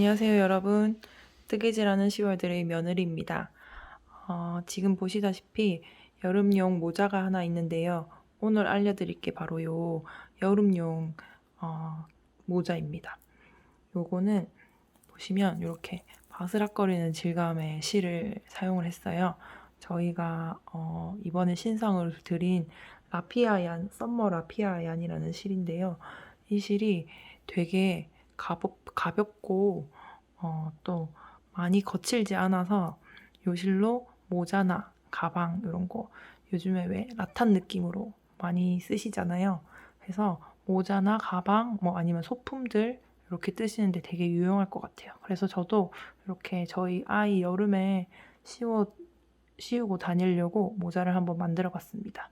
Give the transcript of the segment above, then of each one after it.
안녕하세요, 여러분. 뜨개질하는 10월들의 며느리입니다. 지금 보시다시피 여름용 모자가 하나 있는데요. 오늘 알려드릴 게 바로 요 여름용 모자입니다. 요거는 보시면 이렇게 바스락거리는 질감의 실을 사용을 했어요. 저희가 이번에 신상을 드린 라피아얀, 썸머 라피아얀이라는 실인데요. 이 실이 되게 가볍고 또 많이 거칠지 않아서 요 실로 모자나 가방 이런 거 요즘에 왜 라탄 느낌으로 많이 쓰시잖아요. 그래서 모자나 가방 뭐 아니면 소품들 이렇게 뜨시는데 되게 유용할 것 같아요. 그래서 저도 이렇게 저희 아이 여름에 씌우고 다니려고 모자를 한번 만들어 봤습니다.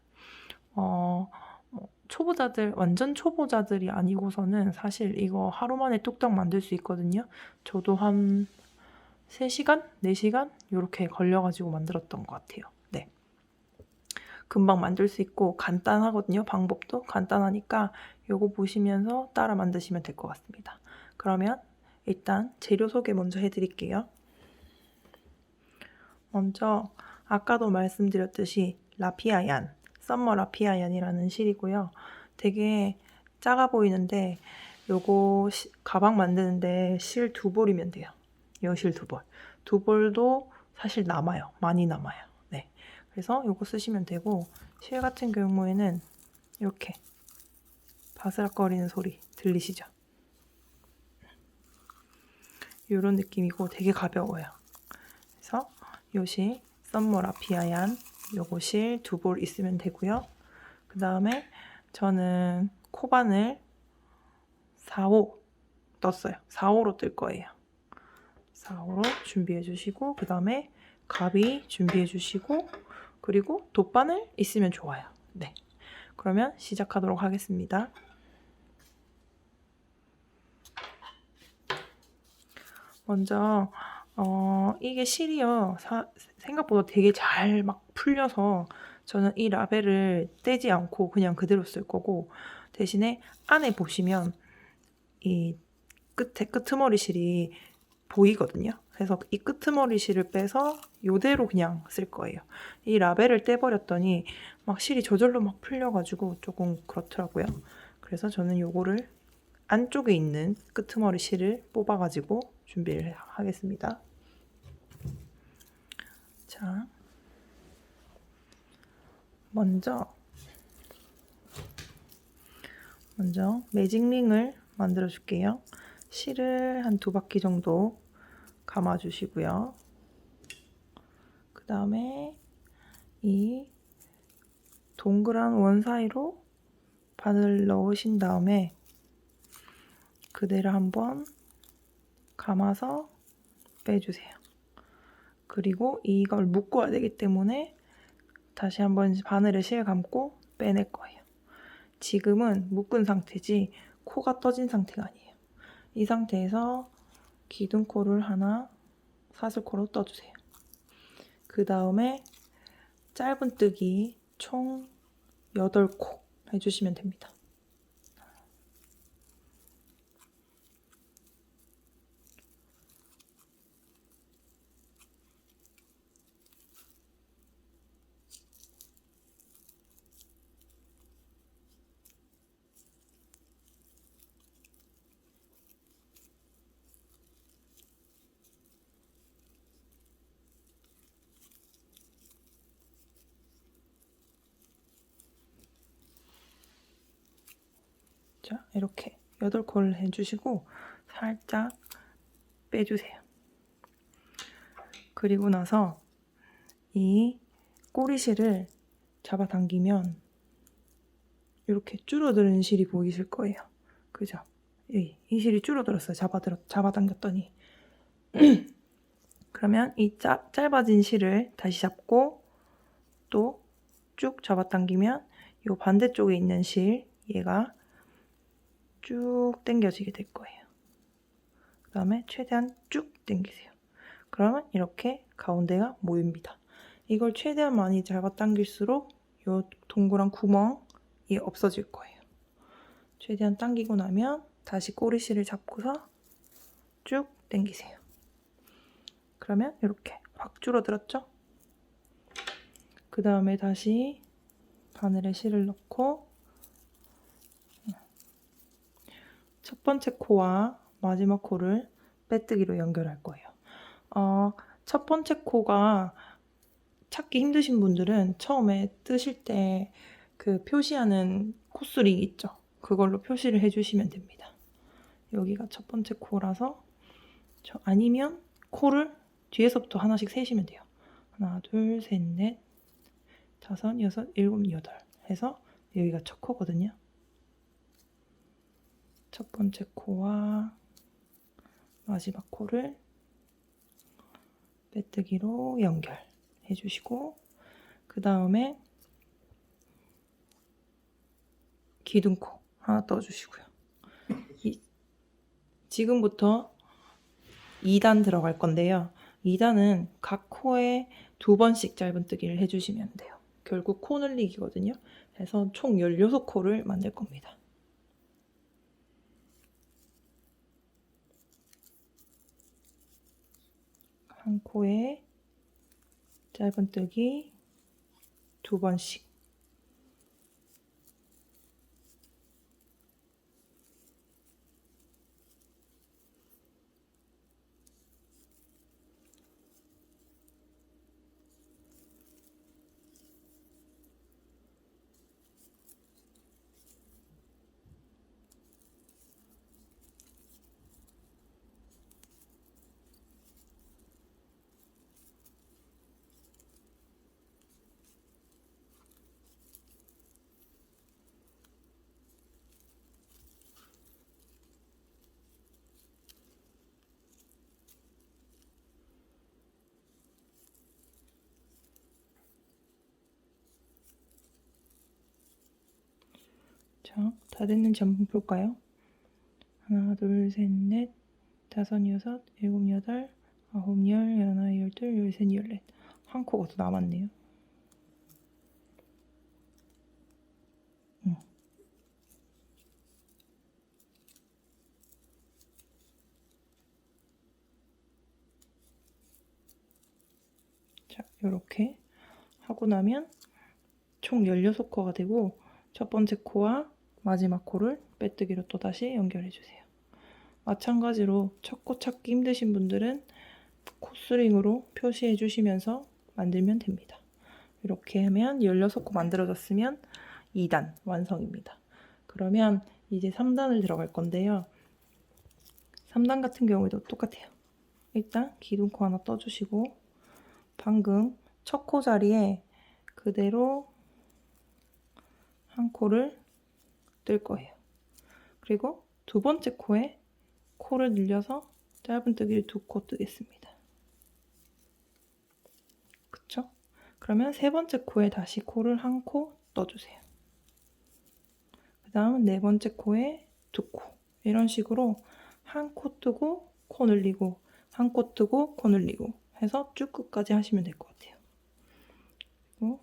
초보자들, 완전 초보자들이 아니고서는 사실 이거 하루 만에 뚝딱 만들 수 있거든요. 저도 한 3시간? 4시간? 이렇게 걸려가지고 만들었던 것 같아요. 네. 금방 만들 수 있고 간단하거든요. 방법도 간단하니까 요거 보시면서 따라 만드시면 될 것 같습니다. 그러면 일단 재료 소개 먼저 해드릴게요. 먼저 아까도 말씀드렸듯이 라피아얀, 썸머 라피아얀이라는 실이고요. 되게 작아 보이는데 요거 가방 만드는데 실 2볼이면 돼요. 요 실 2볼. 2볼도 사실 남아요. 많이 남아요. 네. 그래서 요거 쓰시면 되고 실 같은 경우에는 이렇게 바스락거리는 소리 들리시죠? 이런 느낌이고 되게 가벼워요. 그래서 요 실 썸머 라피아얀 요거 실 2볼 있으면 되고요. 그 다음에 저는 코바늘 4호 떴어요. 4호로 뜰 거예요. 4호로 준비해 주시고 그 다음에 가비 준비해 주시고 그리고 돗바늘 있으면 좋아요. 네, 그러면 시작하도록 하겠습니다. 먼저 이게 실이요 생각보다 되게 잘 막 풀려서 저는 이 라벨을 떼지 않고 그냥 그대로 쓸 거고 대신에 안에 보시면 이 끝에 끄트머리 실이 보이거든요. 그래서 이 끄트머리 실을 빼서 이대로 그냥 쓸 거예요. 이 라벨을 떼버렸더니 막 실이 저절로 막 풀려가지고 조금 그렇더라고요. 그래서 저는 요거를 안쪽에 있는 끄트머리 실을 뽑아가지고 준비를 하겠습니다. 자, 먼저 매직링을 만들어 줄게요. 실을 한 2바퀴 정도 감아 주시고요. 그 다음에 이 동그란 원 사이로 바늘 넣으신 다음에 그대로 한번 감아서 빼주세요. 그리고 이걸 묶어야 되기 때문에 다시 한번 바늘에 실 감고 빼낼 거예요. 지금은 묶은 상태지 코가 떠진 상태가 아니에요. 이 상태에서 기둥코를 하나 사슬코로 떠주세요. 그 다음에 짧은뜨기 총 8코 해주시면 됩니다. 자, 이렇게 8코를 해주시고 살짝 빼주세요. 그리고 나서 이 꼬리실을 잡아당기면 이렇게 줄어드는 실이 보이실 거예요. 그죠? 이 실이 줄어들었어요. 잡아당겼더니. 그러면 이 짧아진 실을 다시 잡고 또 쭉 잡아당기면 이 반대쪽에 있는 실 얘가 쭉 당겨지게 될 거예요. 그 다음에 최대한 쭉 당기세요. 그러면 이렇게 가운데가 모입니다. 이걸 최대한 많이 잡아당길수록 이 동그란 구멍이 없어질 거예요. 최대한 당기고 나면 다시 꼬리실을 잡고서 쭉 당기세요. 그러면 이렇게 확 줄어들었죠? 그 다음에 다시 바늘에 실을 넣고 첫 번째 코와 마지막 코를 빼뜨기로 연결할 거예요. 첫 번째 코가 찾기 힘드신 분들은 처음에 뜨실 때 그 표시하는 콧수링 있죠? 그걸로 표시를 해주시면 됩니다. 여기가 첫 번째 코라서 아니면 코를 뒤에서부터 하나씩 세시면 돼요. 하나, 둘, 셋, 넷, 다섯, 여섯, 일곱, 여덟 해서 여기가 첫 코거든요. 첫 번째 코와 마지막 코를 빼뜨기로 연결해 주시고 그 다음에 기둥코 하나 떠주시고요. 지금부터 2단 들어갈 건데요. 2단은 각 코에 2번씩 짧은뜨기를 해주시면 돼요. 결국 코 늘리기거든요. 그래서 총 16코를 만들 겁니다. 한 코에 짧은뜨기 2번씩. 자, 다 됐는지 한번 볼까요? 하나, 둘, 셋, 넷, 다섯, 여섯, 일곱, 여덟, 아홉, 열, 열하나, 열둘, 열셋, 열넷. 한 코가 더 남았네요. 자, 이렇게 하고 나면 총 16코가 되고 첫 번째 코와 마지막 코를 빼뜨기로 또다시 연결해 주세요. 마찬가지로 첫 코 찾기 힘드신 분들은 콧스링으로 표시해 주시면서 만들면 됩니다. 이렇게 하면 16코 만들어졌으면 2단 완성입니다. 그러면 이제 3단을 들어갈 건데요. 3단 같은 경우에도 똑같아요. 일단 기둥코 하나 떠주시고 방금 첫 코 자리에 그대로 한 코를 뜰 거예요. 그리고 두 번째 코에 코를 늘려서 짧은뜨기를 2코 뜨겠습니다. 그쵸? 그러면 세 번째 코에 다시 코를 한 코 떠주세요. 그 다음 네 번째 코에 2코. 이런 식으로 한 코 뜨고 코 늘리고 한 코 뜨고 코 늘리고 해서 쭉 끝까지 하시면 될 것 같아요. 그리고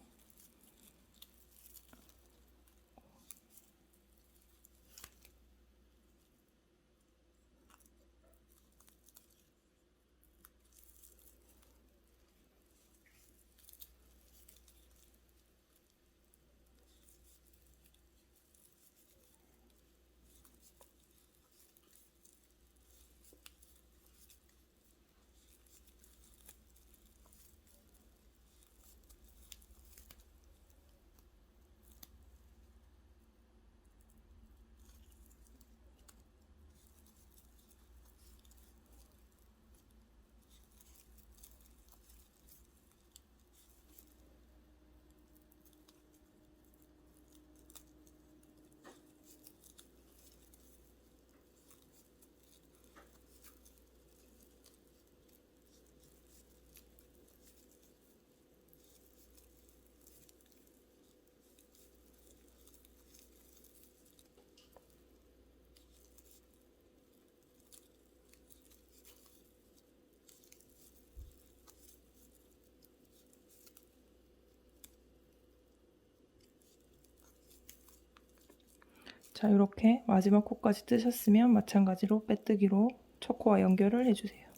자, 이렇게 마지막 코까지 뜨셨으면 마찬가지로 빼뜨기로 첫 코와 연결을 해주세요.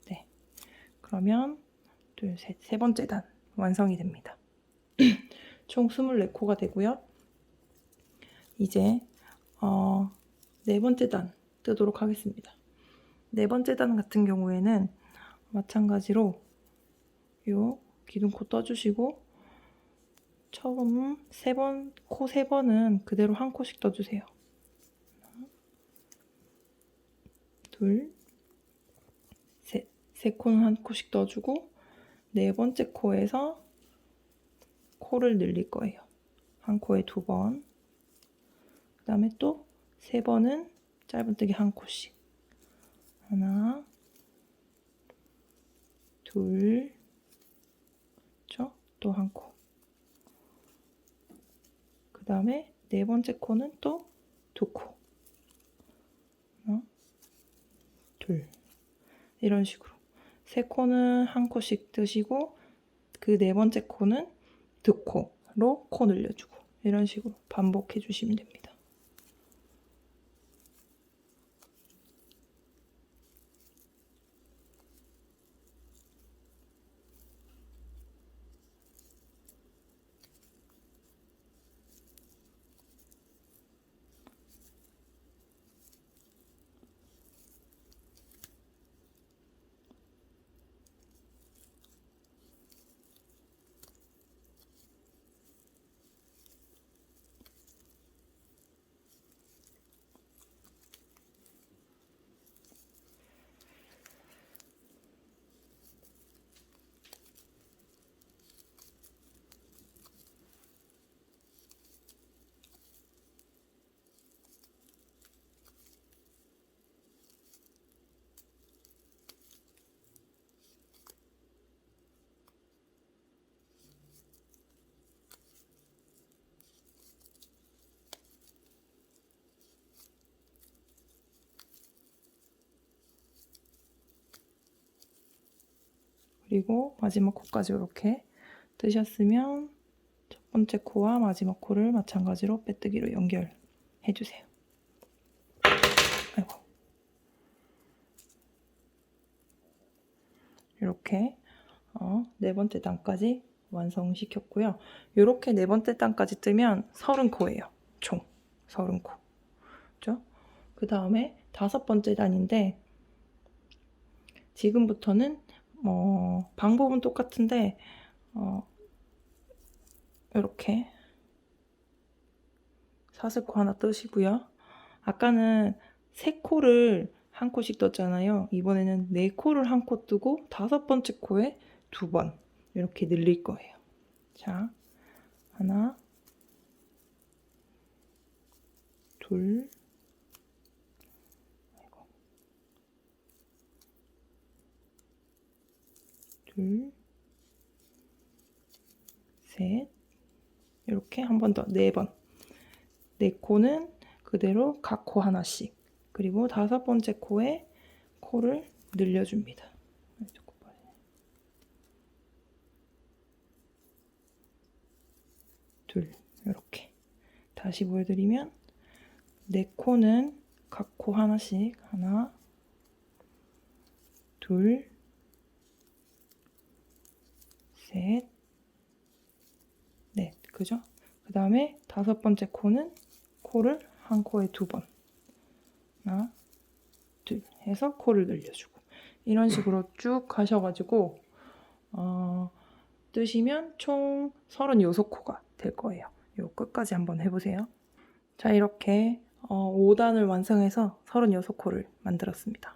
네, 그러면 둘, 셋, 세 번째 단 완성이 됩니다. 총 24코가 되고요. 이제 네 번째 단 뜨도록 하겠습니다. 네 번째 단 같은 경우에는 마찬가지로 요 기둥코 떠주시고 처음 코 세 번은 그대로 한 코씩 떠주세요. 둘, 셋, 세 코는 한 코씩 떠주고 네 번째 코에서 코를 늘릴 거예요. 한 코에 2번, 그 다음에 또 3번은 짧은뜨기 한 코씩. 하나, 둘, 또 한 코. 그 다음에 네 번째 코는 또 2코. 하나, 둘. 이런 식으로. 세 코는 한 코씩 뜨시고 그 네 번째 코는 2코로 코 늘려주고 이런 식으로 반복해 주시면 됩니다. 그리고 마지막 코까지 이렇게 뜨셨으면 첫 번째 코와 마지막 코를 마찬가지로 빼뜨기로 연결해 주세요. 아이고. 이렇게 네 번째 단까지 완성시켰고요. 이렇게 네 번째 단까지 뜨면 30코예요. 총 30코. 그죠? 그 다음에 다섯 번째 단인데 지금부터는 방법은 똑같은데 이렇게 사슬코 하나 뜨시고요. 아까는 세 코를 한 코씩 떴잖아요. 이번에는 네 코를 한 코 뜨고 다섯 번째 코에 2번 이렇게 늘릴 거예요. 자, 하나, 둘, 둘, 셋, 이렇게 한 번 더, 4번. 네 코는 그대로 각 코 하나씩. 그리고 다섯 번째 코에 코를 늘려줍니다. 둘, 이렇게. 다시 보여드리면 네 코는 각 코 하나씩. 하나, 둘, 셋, 넷. 그죠? 그 다음에 다섯 번째 코는 코를 한 코에 2번. 하나, 둘 해서 코를 늘려주고 이런 식으로 쭉 가셔가지고 뜨시면 총 36코가 될 거예요. 요 끝까지 한번 해보세요. 자, 이렇게 5단을 완성해서 36코를 만들었습니다.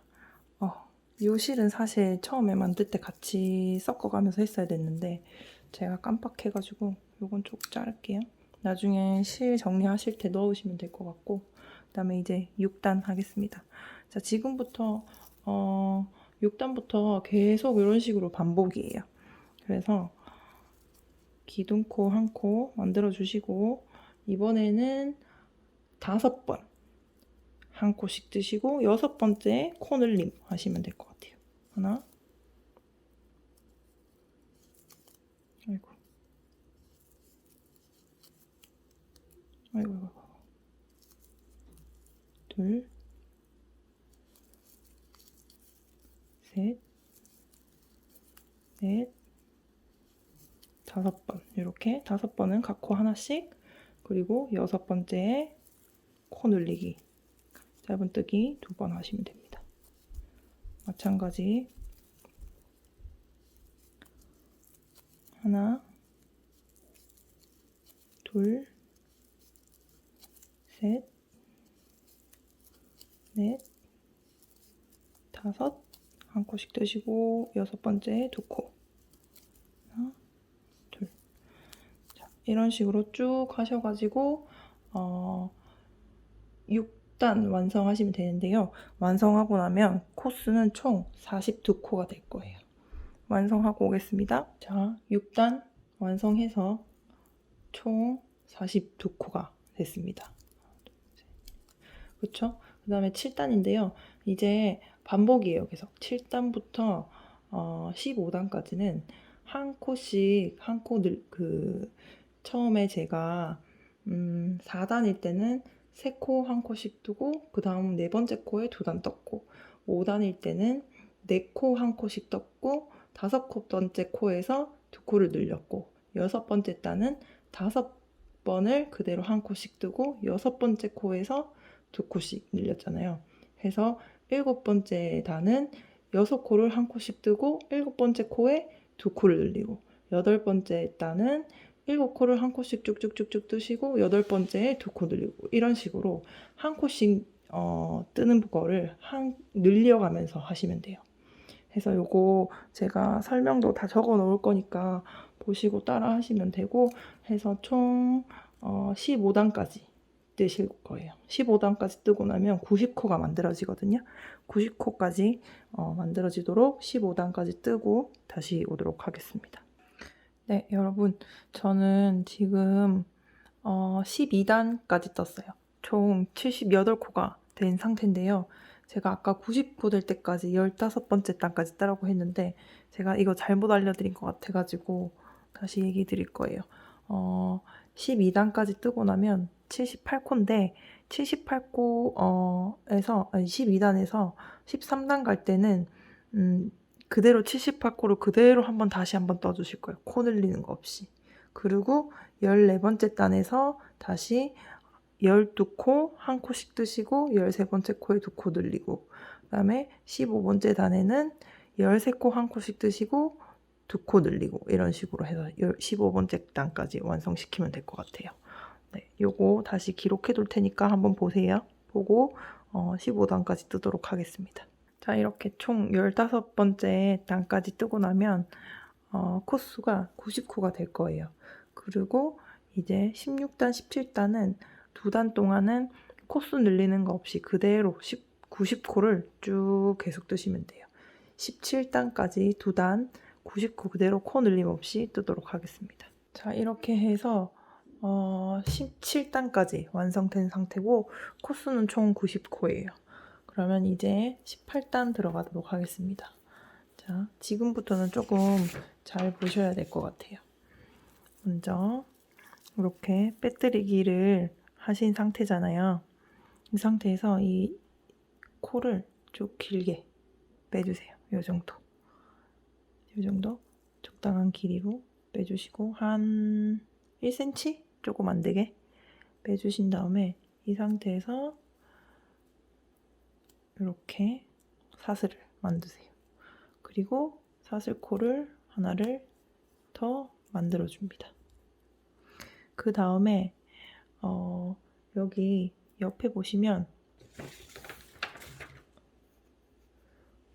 이 실은 사실 처음에 만들 때 같이 섞어가면서 했어야 됐는데 제가 깜빡해가지고 요건 좀 자를게요. 나중에 실 정리하실 때 넣으시면 될 것 같고 그 다음에 이제 6단 하겠습니다. 자, 지금부터 6단부터 계속 이런 식으로 반복이에요. 그래서 기둥코 한 코 만들어 주시고 이번에는 5번 한 코씩 뜨시고 6번째 코 늘림 하시면 될 것 같아요. 하나, 아이고, 아이고, 둘, 5번 이렇게 5번은 각 코 하나씩, 그리고 6번째에 코 늘리기 짧은뜨기 2번 하시면 됩니다. 마찬가지 하나, 둘, 셋, 넷, 5, 한 코씩 뜨시고 6번째 2코, 하나, 둘. 자, 이런 식으로 쭉 하셔가지고 6단 완성하시면 되는데요. 완성하고 나면 코스는 총 42코가 될 거예요. 완성하고 오겠습니다. 자, 6단 완성해서 총 42코가 됐습니다. 그렇죠? 그 다음에 7단인데요. 이제 반복이에요. 계속 7단부터 15단까지는 한 코씩 처음에 제가 4단일 때는 3코 한 코씩 뜨고, 그 다음 4번째 코에 2단 떴고, 5단일 때는 4코 한 코씩 떴고, 5번째 코에서 2코를 늘렸고, 6번째 단은 5번을 그대로 한 코씩 뜨고 6번째 코에서 2코씩 늘렸잖아요. 해서 7번째 단은 6코를 한 코씩 뜨고 7번째 코에 2코를 늘리고, 8번째 단은 7코를 한 코씩 쭉쭉쭉쭉 뜨시고 8번째에 2코 늘리고, 이런 식으로 한 코씩 뜨는 거를 늘려가면서 하시면 돼요. 그래서 요거 제가 설명도 다 적어 놓을 거니까 보시고 따라 하시면 되고, 해서 총 15단까지 뜨실 거예요. 15단까지 뜨고 나면 90코가 만들어지거든요. 90코까지 만들어지도록 15단까지 뜨고 다시 오도록 하겠습니다. 네, 여러분, 저는 지금 12단까지 떴어요. 총 78코가 된 상태인데요. 제가 아까 90코 될 때까지 15번째 단까지 따라고 했는데, 제가 이거 잘못 알려드린 것 같아가지고 다시 얘기 드릴 거예요. 12단까지 뜨고 나면 78코인데, 78코에서, 아니 12단에서 13단 갈 때는 그대로 78코를 그대로 다시 한번 떠주실 거예요. 코 늘리는 거 없이. 그리고 14번째 단에서 다시 12코 한 코씩 뜨시고 13번째 코에 2코 늘리고, 그 다음에 15번째 단에는 13코 한 코씩 뜨시고 2코 늘리고, 이런 식으로 해서 15번째 단까지 완성시키면 될 것 같아요. 네, 요거 다시 기록해 둘 테니까 한번 보세요. 보고 15단까지 뜨도록 하겠습니다. 자, 이렇게 총 15번째 단까지 뜨고 나면 코수가 90코가 될 거예요. 그리고 이제 16단, 17단은 2단 동안은 코수 늘리는 거 없이 그대로 90코를 쭉 계속 뜨시면 돼요. 17단까지 2단 90코 그대로 코 늘림 없이 뜨도록 하겠습니다. 자, 이렇게 해서 17단까지 완성된 상태고, 코수는 총 90코예요. 그러면 이제 18단 들어가도록 하겠습니다. 자, 지금부터는 조금 잘 보셔야 될 것 같아요. 먼저 이렇게 빼뜨리기를 하신 상태잖아요. 이 상태에서 이 코를 쭉 길게 빼주세요. 요 정도. 요 정도 적당한 길이로 빼주시고, 한 1cm? 조금 안 되게 빼주신 다음에 이 상태에서 이렇게 사슬을 만드세요. 그리고 사슬코를 하나를 더 만들어줍니다. 그 다음에 여기 옆에 보시면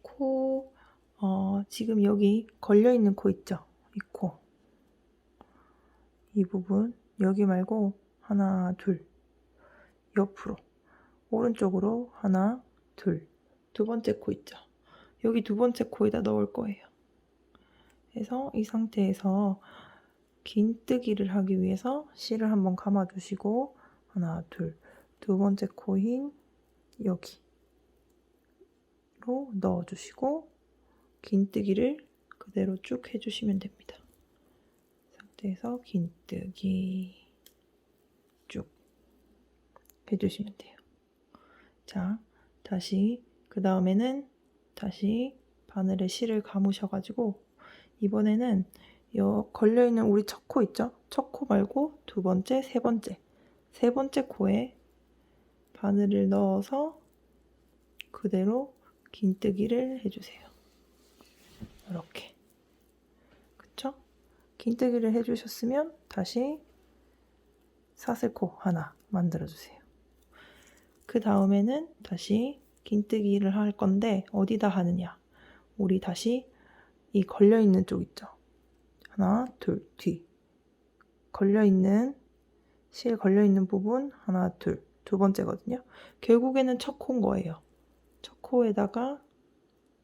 코, 지금 여기 걸려있는 코 있죠? 이 코. 이 부분, 여기 말고 하나, 둘, 옆으로, 오른쪽으로 하나, 둘, 2번째 코 있죠? 여기 2번째 코에다 넣을 거예요. 그래서 이 상태에서 긴뜨기를 하기 위해서 실을 한번 감아주시고, 하나, 둘, 2번째 코인 여기로 넣어주시고, 긴뜨기를 그대로 쭉 해주시면 됩니다. 이 상태에서 긴뜨기 쭉 해주시면 돼요. 자, 다시 그 다음에는 다시 바늘에 실을 감으셔가지고, 이번에는 걸려있는 우리 첫 코 있죠? 첫 코 말고 두 번째, 세 번째 코에 바늘을 넣어서 그대로 긴뜨기를 해주세요. 이렇게. 그쵸? 긴뜨기를 해주셨으면 다시 사슬코 하나 만들어주세요. 그 다음에는 다시 긴뜨기를 할 건데 어디다 하느냐? 우리 다시 이 걸려있는 쪽 있죠? 하나, 둘, 뒤. 실 걸려있는 부분 하나, 둘. 두 번째거든요. 결국에는 첫 코인 거예요. 첫 코에다가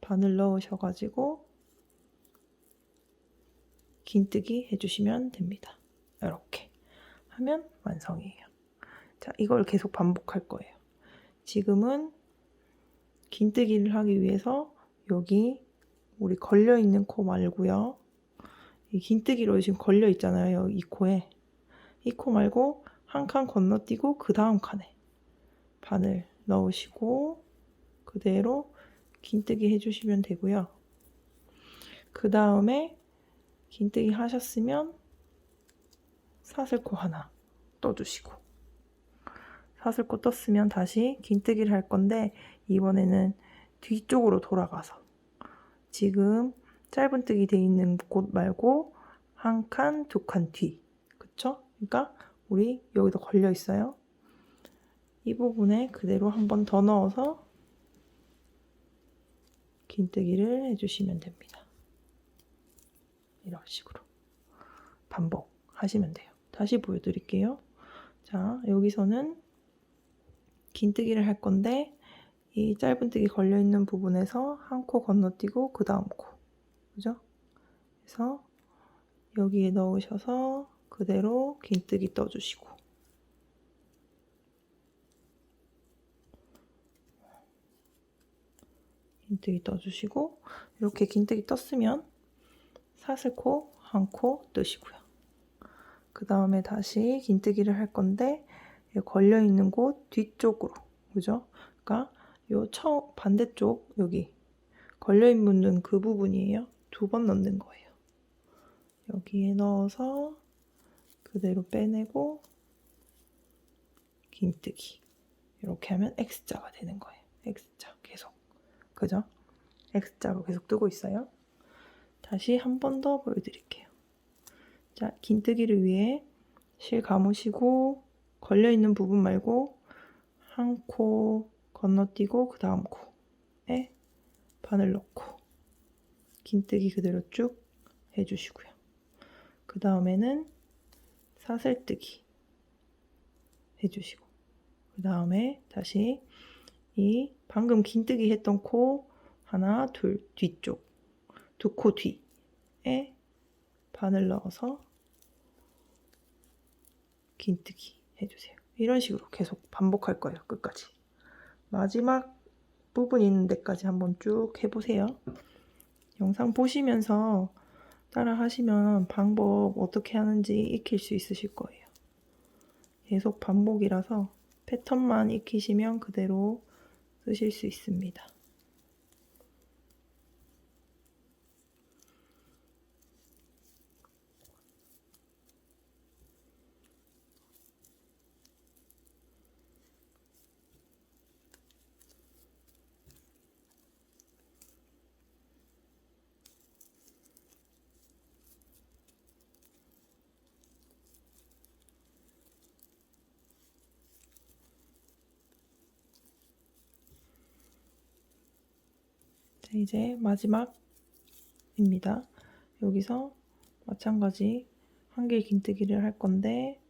바늘 넣으셔가지고 긴뜨기 해주시면 됩니다. 이렇게 하면 완성이에요. 자, 이걸 계속 반복할 거예요. 지금은 긴뜨기를 하기 위해서 여기 우리 걸려있는 코 말고요. 이 긴뜨기로 지금 걸려있잖아요. 이 코에. 이 코 말고 한 칸 건너뛰고 그 다음 칸에 바늘 넣으시고 그대로 긴뜨기 해주시면 되고요. 그 다음에 긴뜨기 하셨으면 사슬코 하나 떠주시고 사슬코 떴으면 다시 긴뜨기를 할 건데 이번에는 뒤쪽으로 돌아가서 지금 짧은뜨기 돼 있는 곳 말고 한 칸, 두 칸 뒤. 그쵸? 그러니까 우리 여기다 걸려 있어요. 이 부분에 그대로 한 번 더 넣어서 긴뜨기를 해주시면 됩니다. 이런 식으로 반복하시면 돼요. 다시 보여드릴게요. 자, 여기서는 긴뜨기를 할 건데 이 짧은뜨기 걸려있는 부분에서 한 코 건너뛰고 그 다음 코. 그죠? 그래서 여기에 넣으셔서 그대로 긴뜨기 떠주시고 긴뜨기 떠주시고 이렇게 긴뜨기 떴으면 사슬코 한 코 뜨시고요. 그 다음에 다시 긴뜨기를 할 건데 걸려있는 곳 뒤쪽으로 그죠? 그러니까 요 반대쪽 여기 걸려있는 그 부분이에요. 두 번 넣는 거예요. 여기에 넣어서 그대로 빼내고 긴뜨기 이렇게 하면 X자가 되는 거예요. X자 계속 그죠? X자로 계속 뜨고 있어요. 다시 한 번 더 보여드릴게요. 자, 긴뜨기를 위해 실 감으시고 걸려있는 부분 말고 한 코 건너뛰고 그 다음 코에 바늘 넣고 긴뜨기 그대로 쭉 해주시고요. 그 다음에는 사슬뜨기 해주시고 그 다음에 다시 이 방금 긴뜨기 했던 코 하나, 둘, 뒤쪽 두 코 뒤에 바늘 넣어서 긴뜨기 해주세요. 이런 식으로 계속 반복할 거예요. 끝까지. 마지막 부분 있는 데까지 한번 쭉 해보세요. 영상 보시면서 따라 하시면 방법 어떻게 하는지 익힐 수 있으실 거예요. 계속 반복이라서 패턴만 익히시면 그대로 쓰실 수 있습니다. 자, 이제 마지막입니다. 여기서 마찬가지 한 개 긴뜨기를 할 건데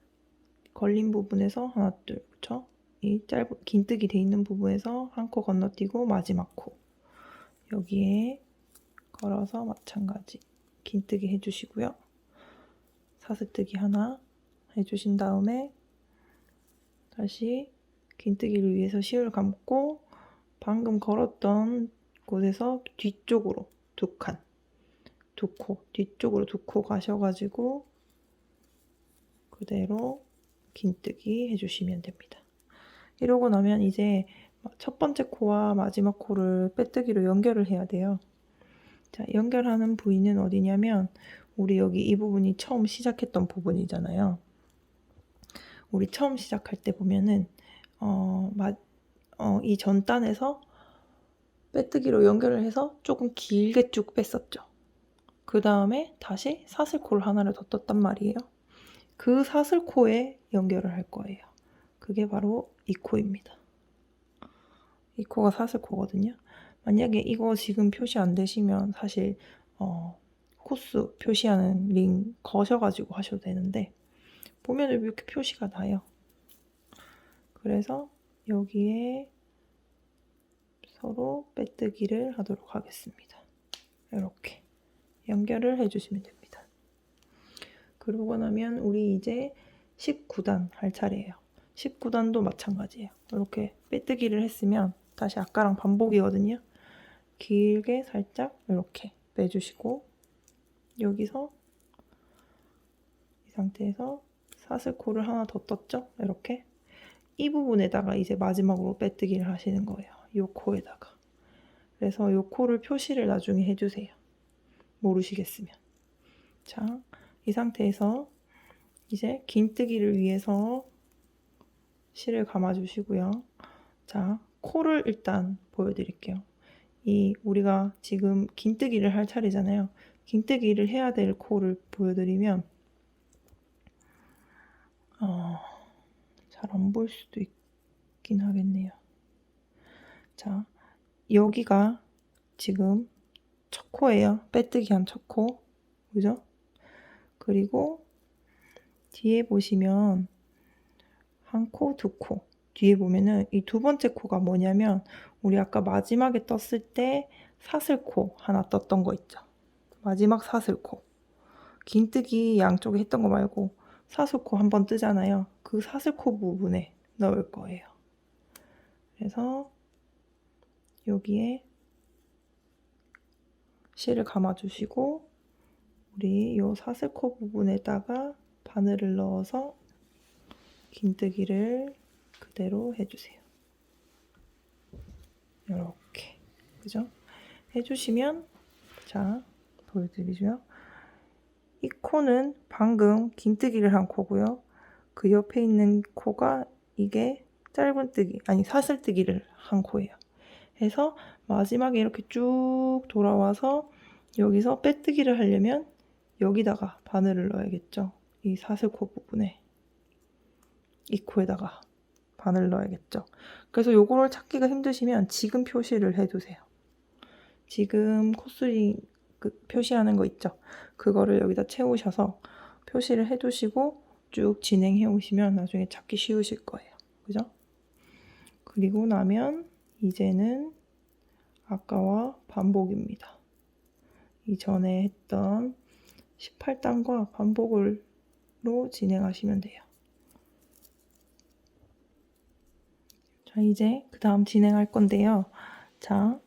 걸린 부분에서 하나, 둘, 그쵸? 이 긴뜨기 돼 있는 부분에서 한 코 건너뛰고 마지막 코 여기에 걸어서 마찬가지 긴뜨기 해주시고요. 사슬뜨기 하나 해주신 다음에 다시 긴뜨기를 위해서 실을 감고 방금 걸었던 곳에서 뒤쪽으로 두 코 뒤쪽으로 두 코 가셔가지고 그대로 긴뜨기 해주시면 됩니다. 이러고 나면 이제 첫 번째 코와 마지막 코를 빼뜨기로 연결을 해야 돼요. 자, 연결하는 부위는 어디냐면 우리 여기 이 부분이 처음 시작했던 부분이잖아요. 우리 처음 시작할 때 보면은 이 전단에서 빼뜨기로 연결을 해서 조금 길게 쭉 뺐었죠. 그 다음에 다시 사슬코를 하나를 더 떴단 말이에요. 그 사슬코에 연결을 할 거예요. 그게 바로 이 코입니다. 이 코가 사슬코거든요. 만약에 이거 지금 표시 안 되시면 사실 코스 표시하는 링 거셔가지고 하셔도 되는데 보면 이렇게 표시가 나요. 그래서 여기에 서로 빼뜨기를 하도록 하겠습니다. 이렇게 연결을 해주시면 됩니다. 그러고 나면 우리 이제 19단 할 차례예요. 19단도 마찬가지예요. 이렇게 빼뜨기를 했으면 다시 아까랑 반복이거든요. 길게 살짝 이렇게 빼주시고 여기서 이 상태에서 사슬코를 하나 더 떴죠? 이렇게 이 부분에다가 이제 마지막으로 빼뜨기를 하시는 거예요. 이 코에다가. 그래서 이 코를 표시를 나중에 해주세요. 모르시겠으면. 자, 이 상태에서 이제 긴뜨기를 위해서 실을 감아주시고요. 자, 코를 일단 보여드릴게요. 우리가 지금 긴뜨기를 할 차례잖아요. 긴뜨기를 해야 될 코를 보여드리면 잘 안 보일 수도 있긴 하겠네요. 자, 여기가 지금 첫 코예요. 빼뜨기 한 첫 코. 그죠? 그리고 뒤에 보시면 한 코, 두 코. 뒤에 보면은 이 두 번째 코가 뭐냐면 우리 아까 마지막에 떴을 때 사슬코 하나 떴던 거 있죠. 마지막 사슬코. 긴뜨기 양쪽에 했던 거 말고 사슬코 한번 뜨잖아요. 그 사슬코 부분에 넣을 거예요. 그래서 여기에 실을 감아주시고 우리 이 사슬코 부분에다가 바늘을 넣어서 긴뜨기를 그대로 해주세요. 이렇게 그죠? 해주시면 자 보여드리죠. 이 코는 방금 긴뜨기를 한 코고요. 그 옆에 있는 코가 이게 짧은뜨기 아니 사슬뜨기를 한 코예요. 해서 마지막에 이렇게 쭉 돌아와서 여기서 빼뜨기를 하려면 여기다가 바늘을 넣어야겠죠. 이 사슬코 부분에 이 코에다가 바늘 넣어야겠죠. 그래서 요거를 찾기가 힘드시면 지금 표시를 해두세요. 지금 코스링 표시하는 거 있죠. 그거를 여기다 채우셔서 표시를 해두시고 쭉 진행해 오시면 나중에 찾기 쉬우실 거예요. 그죠? 그리고 나면 이제는 아까와 반복입니다. 이전에 했던 18단과 반복으로 진행하시면 돼요. 자, 이제 그 다음 진행할 건데요. 자,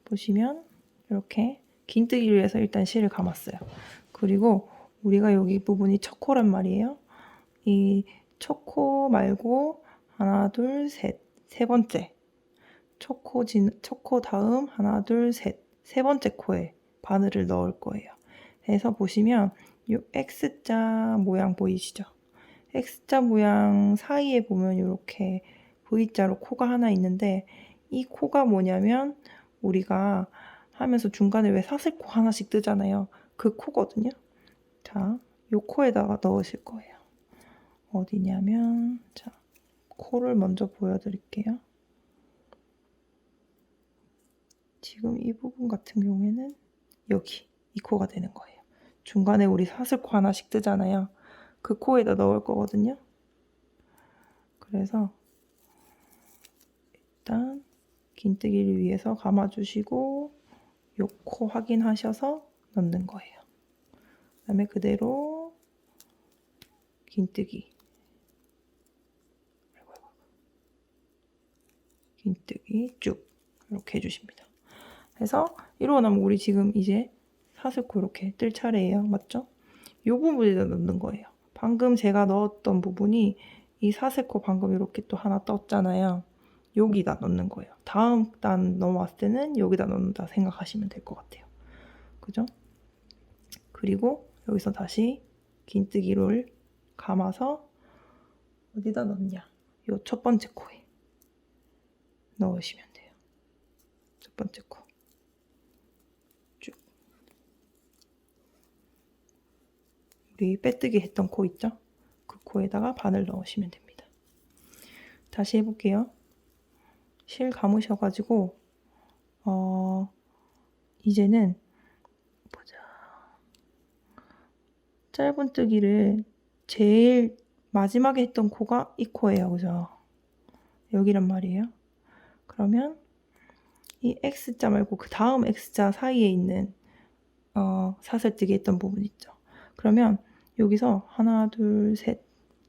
보시면 이렇게 긴뜨기를 위해서 일단 실을 감았어요. 그리고 우리가 여기 부분이 첫 코란 말이에요. 이 첫 코 말고 하나, 둘, 셋, 세 번째 첫 코 다음 하나, 둘, 셋, 세 번째 코에 바늘을 넣을 거예요. 그래서 보시면 이 X자 모양 보이시죠? X자 모양 사이에 보면 이렇게 V자로 코가 하나 있는데 이 코가 뭐냐면 우리가 하면서 중간에 왜 사슬코 하나씩 뜨잖아요. 그 코거든요. 자, 이 코에다가 넣으실 거예요. 어디냐면 자, 코를 먼저 보여드릴게요. 지금 이 부분 같은 경우에는 여기 이 코가 되는 거예요. 중간에 우리 사슬코 하나씩 뜨잖아요. 그 코에다 넣을 거거든요. 그래서 일단 긴뜨기를 위해서 감아주시고 요 코 확인하셔서 넣는 거예요. 그 다음에 그대로 긴뜨기 쭉 이렇게 해주십니다. 그래서 이러고 나면 우리 지금 이제 사슬코 이렇게 뜰 차례예요. 맞죠? 이 부분에다 넣는 거예요. 방금 제가 넣었던 부분이 이 사슬코 방금 이렇게 또 하나 떴잖아요. 여기다 넣는 거예요. 다음 단 넘어왔을 때는 여기다 넣는다 생각하시면 될 것 같아요. 그죠? 그리고 여기서 다시 긴뜨기를 감아서 어디다 넣냐? 요 첫 번째 코에 넣으시면 돼요. 첫 번째 코. 쭉. 우리 빼뜨기 했던 코 있죠? 그 코에다가 바늘 넣으시면 됩니다. 다시 해볼게요. 실 감으셔가지고 이제는 보자. 짧은뜨기를 제일 마지막에 했던 코가 이 코예요. 그죠? 여기란 말이에요. 그러면 이 X자 말고 그 다음 X자 사이에 있는 사슬뜨기 했던 부분 있죠. 그러면 여기서 하나, 둘, 셋,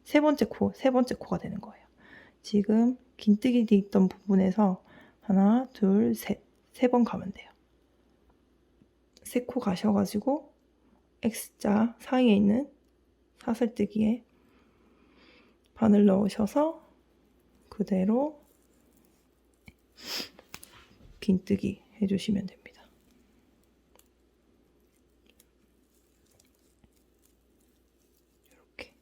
세 번째 코가 되는 거예요. 지금 긴뜨기 돼 있던 부분에서 하나, 둘, 셋, 세 번 가면 돼요. 세 코 가셔가지고 X자 사이에 있는 사슬뜨기에 바늘 넣으셔서 그대로 긴뜨기 해주시면 됩니다. 이렇게.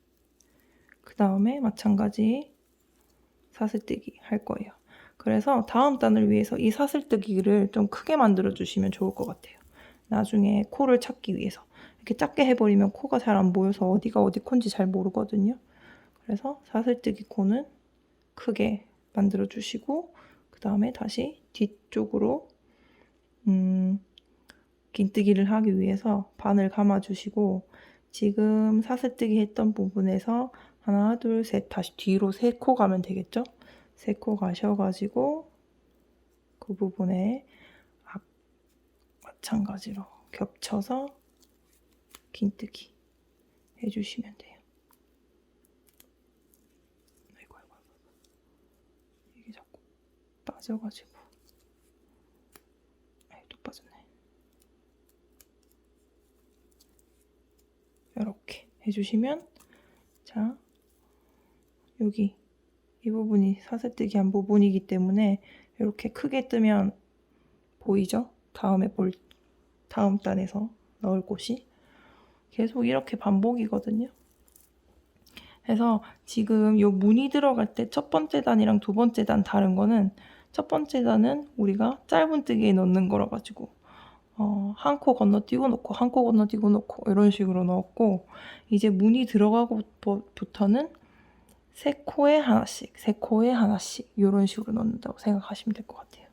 그 다음에 마찬가지 사슬뜨기 할 거예요. 그래서 다음 단을 위해서 이 사슬뜨기를 좀 크게 만들어 주시면 좋을 것 같아요. 나중에 코를 찾기 위해서. 이렇게 작게 해버리면 코가 잘 안 보여서 어디가 어디 콘지 잘 모르거든요. 그래서 사슬뜨기 코는 크게 만들어 주시고 그 다음에 다시 뒤쪽으로 긴뜨기를 하기 위해서 바늘 감아 주시고 지금 사슬뜨기 했던 부분에서 하나, 둘, 셋 다시 뒤로 3코 가면 되겠죠? 3코 가셔가지고 그 부분에 마찬가지로 겹쳐서 긴뜨기 해주시면 돼요. 아이고. 이게 자꾸 빠져가지고 또 빠졌네. 이렇게 해주시면 자 여기 이 부분이 사슬뜨기 한 부분이기 때문에 이렇게 크게 뜨면 보이죠? 다음 단에서 넣을 곳이 계속 이렇게 반복이거든요. 그래서 지금 요 무늬 들어갈 때 첫 번째 단이랑 두 번째 단 다른 거는 첫 번째 단은 우리가 짧은뜨기에 넣는 거라 가지고 한 코 건너뛰고 놓고 한 코 건너뛰고 놓고 이런 식으로 넣었고 이제 무늬 들어가고부터는 세 코에 하나씩 이런 식으로 넣는다고 생각하시면 될 것 같아요.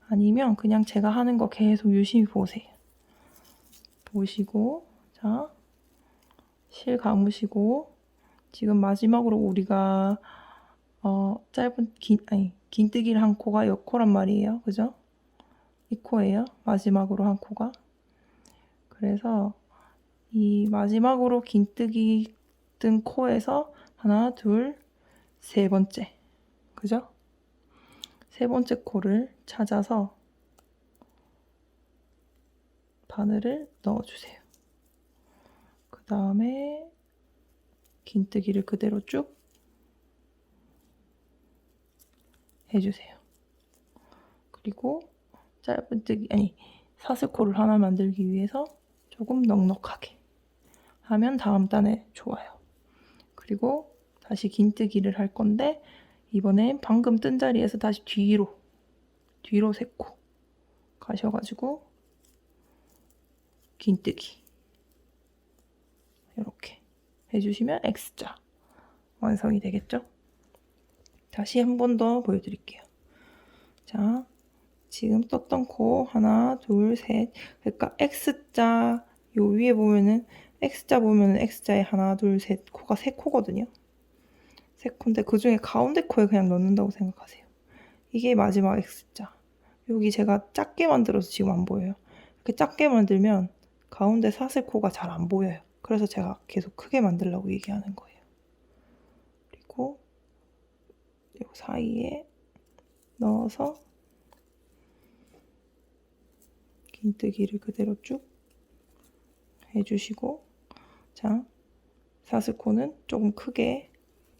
아니면 그냥 제가 하는 거 계속 유심히 보세요. 보시고 자 실 감으시고 지금 마지막으로 우리가 긴뜨기를 한 코가 요 코란 말이에요. 그죠? 이 코예요. 마지막으로 한 코가. 그래서 이 마지막으로 긴뜨기 뜬 코에서 하나, 둘, 세 번째. 그죠? 세 번째 코를 찾아서 바늘을 넣어주세요. 그 다음에 긴뜨기를 그대로 쭉 해주세요. 그리고 사슬코를 하나 만들기 위해서 조금 넉넉하게 하면 다음 단에 좋아요. 그리고 다시 긴뜨기를 할 건데 이번엔 방금 뜬 자리에서 다시 뒤로 3코 가셔가지고 긴뜨기 이렇게 해주시면 X자 완성이 되겠죠? 다시 한 번 더 보여드릴게요. 자, 지금 떴던 코 하나, 둘, 셋. 그러니까 X자 요 위에 보면은 X자에 하나, 둘, 셋 코가 3코거든요. 3코인데 그 중에 가운데 코에 그냥 넣는다고 생각하세요. 이게 마지막 X자. 여기 제가 작게 만들어서 지금 안 보여요. 이렇게 작게 만들면 가운데 사슬코가 잘 안 보여요. 그래서 제가 계속 크게 만들라고 얘기하는 거예요. 그리고 이 사이에 넣어서 긴뜨기를 그대로 쭉 해주시고 자 사슬코는 조금 크게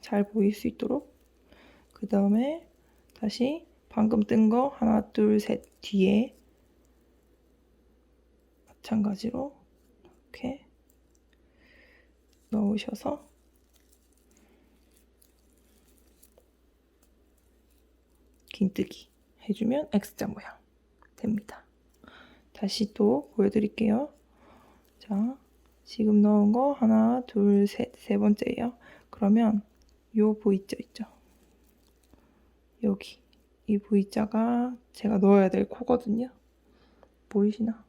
잘 보일 수 있도록 그 다음에 다시 방금 뜬 거 하나 둘 셋 뒤에 마찬가지로 이렇게 넣으셔서 긴뜨기 해주면 X자 모양 됩니다. 다시 또 보여드릴게요. 자, 지금 넣은 거 하나, 둘, 셋, 세 번째예요. 그러면 요 V자 있죠? 여기 이 V자가 제가 넣어야 될 코거든요. 보이시나?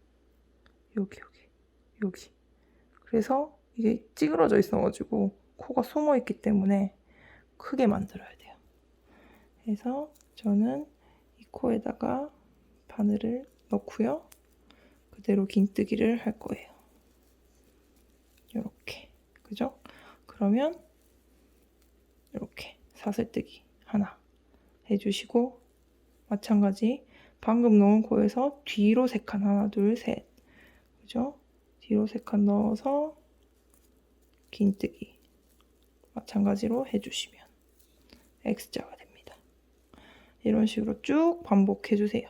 여기. 그래서 이게 찌그러져 있어가지고 코가 숨어 있기 때문에 크게 만들어야 돼요. 그래서 저는 이 코에다가 바늘을 넣고요. 그대로 긴뜨기를 할 거예요. 이렇게, 그죠? 그러면 이렇게 사슬뜨기 하나 해주시고, 마찬가지 방금 넣은 코에서 뒤로 3칸 하나, 둘, 셋, 그죠? 뒤로 3칸 넣어서 긴뜨기 마찬가지로 해주시면 X자가 됩니다. 이런 식으로 쭉 반복해주세요.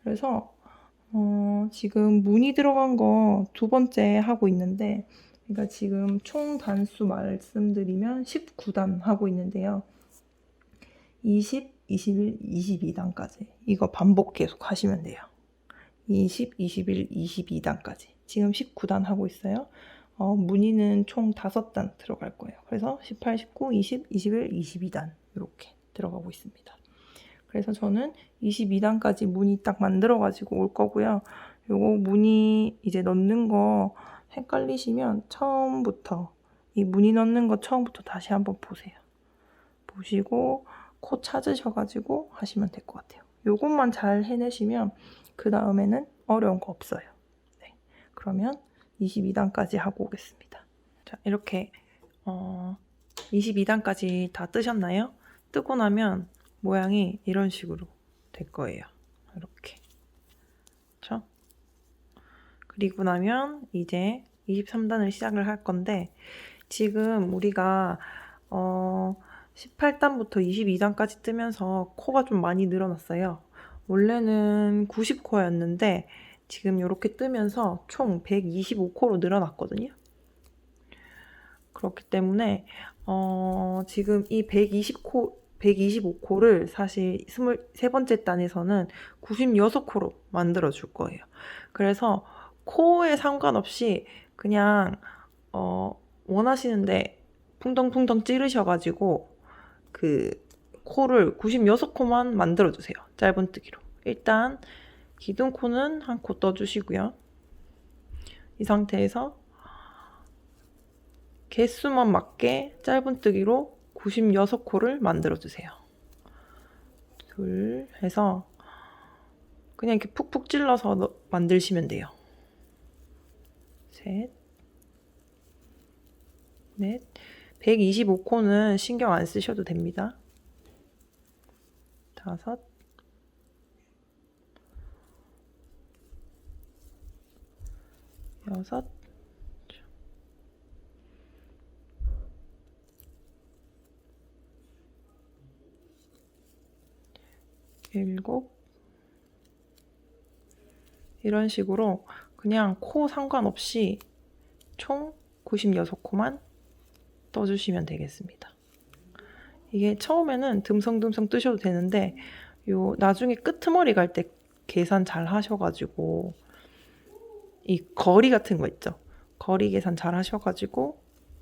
그래서 지금 무늬 들어간 거 2번째 하고 있는데, 그러니까 지금 총 단수 말씀드리면 19단 하고 있는데요. 20, 21, 22단까지 이거 반복 계속 하시면 돼요. 20, 21, 22단까지 지금 19단 하고 있어요. 무늬는 총 5단 들어갈 거예요. 그래서 18, 19, 20, 21, 22단 이렇게 들어가고 있습니다. 그래서 저는 22단까지 무늬 딱 만들어 가지고 올 거고요. 요거 무늬 이제 넣는 거 헷갈리시면 처음부터 이 무늬 넣는 거 처음부터 다시 한번 보세요. 보시고 코 찾으셔가지고 하시면 될 것 같아요. 요것만 잘 해내시면 그 다음에는 어려운 거 없어요. 네, 그러면 22단까지 하고 오겠습니다. 자, 이렇게 22단까지 다 뜨셨나요? 뜨고 나면 모양이 이런 식으로 될 거예요. 이렇게. 그렇죠? 그리고 나면 이제 23단을 시작을 할 건데, 지금 우리가 18단부터 22단까지 뜨면서 코가 좀 많이 늘어났어요. 원래는 90코였는데 지금 이렇게 뜨면서 총 125코로 늘어났거든요. 그렇기 때문에 지금 이 125코를 사실 23번째 단에서는 96코로 만들어 줄 거예요. 그래서 코에 상관없이 그냥 원하시는데 풍덩풍덩 찌르셔가지고 그 코를 96코만 만들어 주세요. 짧은뜨기로. 일단 기둥코는 한 코 떠주시고요. 이 상태에서 개수만 맞게 짧은뜨기로 96코를 만들어 주세요. 둘 해서 그냥 이렇게 푹푹 찔러서 만드시면 돼요. 셋, 넷, 125코는 신경 안 쓰셔도 됩니다. 5, 6, 7, 이런 식으로 그냥 코 상관없이 총 96코만 떠주시면 되겠습니다. 이게 처음에는 듬성듬성 뜨셔도 되는데 나중에 끄트머리 갈 때 계산 잘 하셔가지고 이 거리 같은 거 있죠? 거리 계산 잘 하셔가지고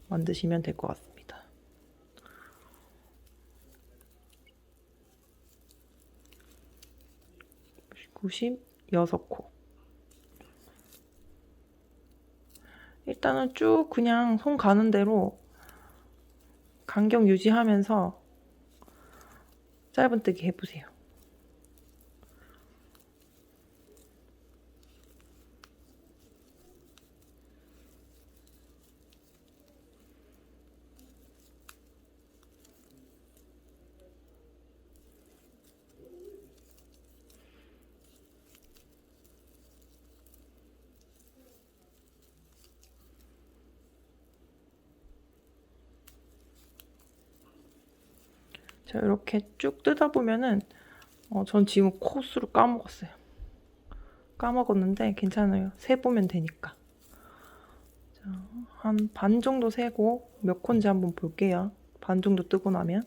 만드시면 될 것 같습니다. (96코) 일단은 쭉 그냥 손 가는 대로 간격 유지하면서 짧은뜨기 해보세요. 자, 이렇게 쭉 뜨다 보면은 전 지금 코수를 까먹었어요. 까먹었는데 괜찮아요. 세보면 되니까. 한 반 정도 세고 몇 콘지 한번 볼게요. 반 정도 뜨고 나면.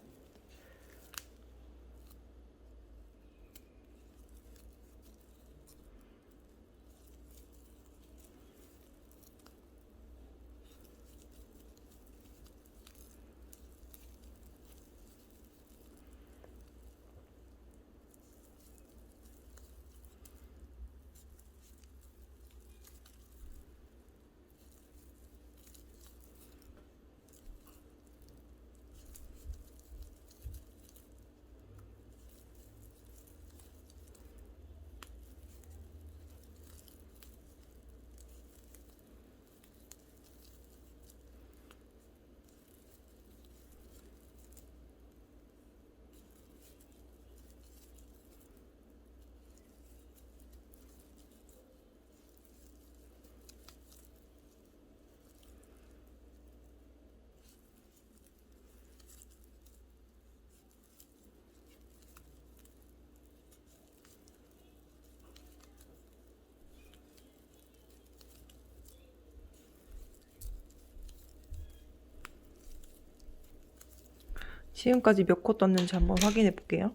지금까지 몇 코 떴는지 한번 확인해 볼게요.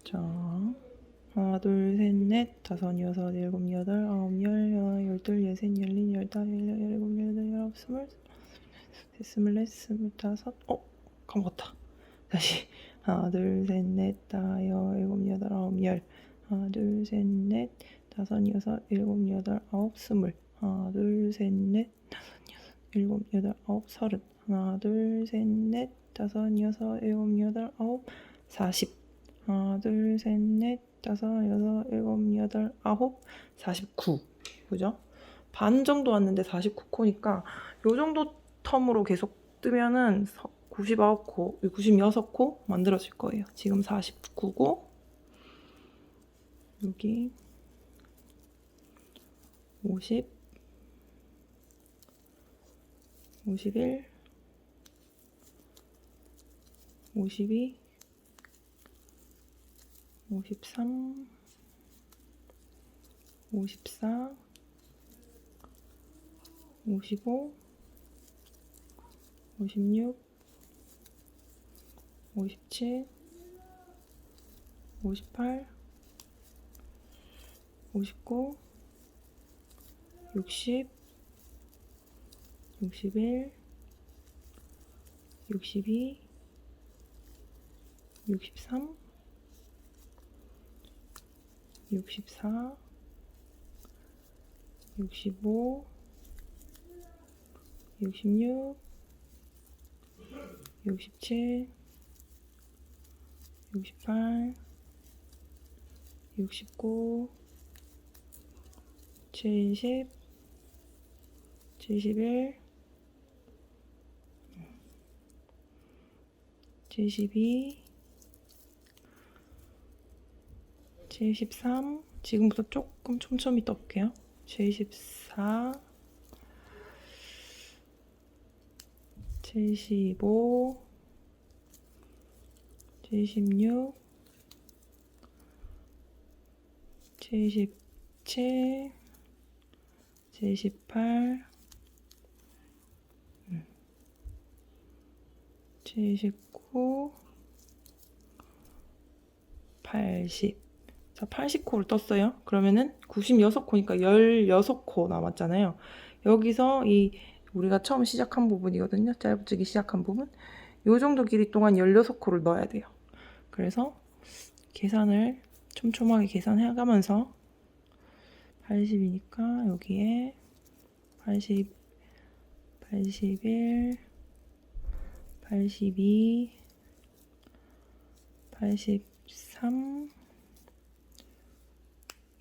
자, 하나, 둘, 셋, 넷, 다섯, 여섯, 일곱, 여덟, 아홉, 열, 열둘, 열셋, 열넷, 열다섯, 열일곱, 여덟, 열아홉, 스물, 스물넷, 스물다섯. 까먹었다. 다시. 하나, 둘, 셋, 넷, 다섯, 일곱, 여덟, 아홉, 열. 하나, 둘, 셋, 넷, 다섯, 여섯, 일곱, 여덟, 아홉, 스물. 하나, 둘, 셋, 넷, 다섯, 여섯, 일곱, 여덟, 아홉, 서른. 하나, 둘, 셋, 넷, 다섯, 여섯, 일곱, 여덟, 아홉, 40. 하나, 둘, 셋, 넷, 다섯, 여섯, 일곱, 여덟, 아홉, 49. 그죠? 반 정도 왔는데 49코니까 요 정도 텀으로 계속 뜨면은 99코, 96코 만들어질 거예요. 지금 49고 여기 50, 51, 52, 53, 54, 55, 56, 57, 58, 59, 60, 61, 62, 63, 64, 65, 66, 67, 68, 69, 70, 71, 72, 73, 지금부터 조금 촘촘히 떠볼게요. 74, 75, 76, 77, 78, 79, 80. 자, 80코를 떴어요. 그러면은 96코니까 16코 남았잖아요. 여기서 이 우리가 처음 시작한 부분이거든요. 짧아지기 시작한 부분. 요 정도 길이 동안 16코를 넣어야 돼요. 그래서 계산을 촘촘하게 계산해가면서 80이니까 여기에 80, 81, 82, 83,